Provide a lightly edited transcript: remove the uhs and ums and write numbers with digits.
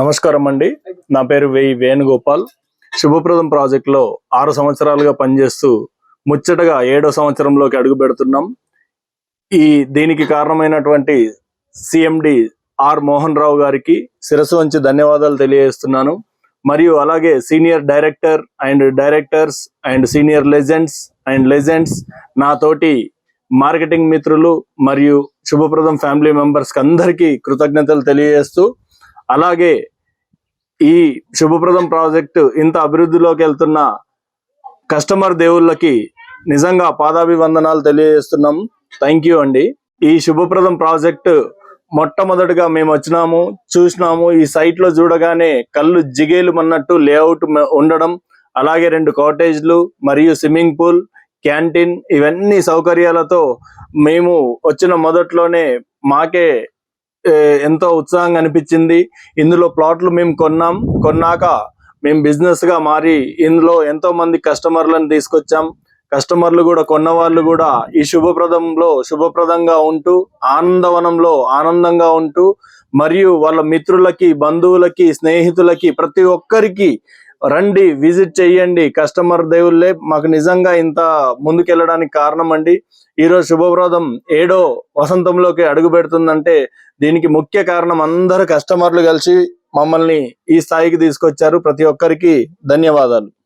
నమస్కారం అండి. నా పేరు వేణుగోపాల్. శుభప్రదం ప్రాజెక్టులో 6 సంవత్సరాలుగా పనిచేస్తూ ముచ్చటగా 7వ సంవత్సరంలోకి అడుగు పెడుతున్నాం. దీనికి కారణమైనటువంటి సిఎండి ఆర్ మోహన్ రావు గారికి శిరస్సు వంచి ధన్యవాదాలు తెలియజేస్తున్నాను. మరియు అలాగే senior director and directors and senior legends నా తోటి మార్కెటింగ్ మిత్రులు మరియు శుభప్రదం ఫ్యామిలీ మెంబర్స్కి అందరికీ కృతజ్ఞతలు తెలియజేస్తూ, అలాగే ఈ శుభప్రదం ప్రాజెక్టు ఇంత అభివృద్ధిలోకి వెళ్తున్న కస్టమర్ దేవుళ్ళకి నిజంగా పాదాభివందనాలు తెలియజేస్తున్నాం. థ్యాంక్ యూ అండి. ఈ శుభప్రదం ప్రాజెక్టు మొట్టమొదటిగా మేము వచ్చినాము, చూసినాము. ఈ సైట్ లో చూడగానే కళ్ళు జిగేలు అన్నట్టు లేఅవుట్ ఉండడం, అలాగే 2 కాటేజ్లు మరియు స్విమ్మింగ్ పూల్, క్యాంటీన్, ఇవన్నీ సౌకర్యాలతో మేము వచ్చిన మొదట్లోనే మాకే ఎంతో ఉత్సాహంగా అనిపించింది. ఇందులో ప్లాట్లు మేము కొన్నాక మేము బిజినెస్ గా మారి ఇందులో ఎంతో మంది కస్టమర్లను తీసుకొచ్చాం. కస్టమర్లు కూడా, కొన్న వాళ్ళు కూడా ఈ శుభప్రదంగా ఉంటూ, ఆనందవనంలో ఆనందంగా ఉంటూ, మరియు వాళ్ళ మిత్రులకి, బంధువులకి, స్నేహితులకి, ప్రతి ఒక్కరికి రండి, విజిట్ చేయండి. కస్టమర్ దేవుళ్ళే మాకు నిజంగా ఇంత ముందుకెళ్ళడానికి కారణం అండి. ఈరోజు శుభప్రదం 7వ వసంతంలోకి అడుగు పెడుతుందంటే దీనికి ముఖ్య కారణం అందరు కస్టమర్లు కలిసి మమ్మల్ని ఈ స్థాయికి తీసుకొచ్చారు. ప్రతి ఒక్కరికి ధన్యవాదాలు.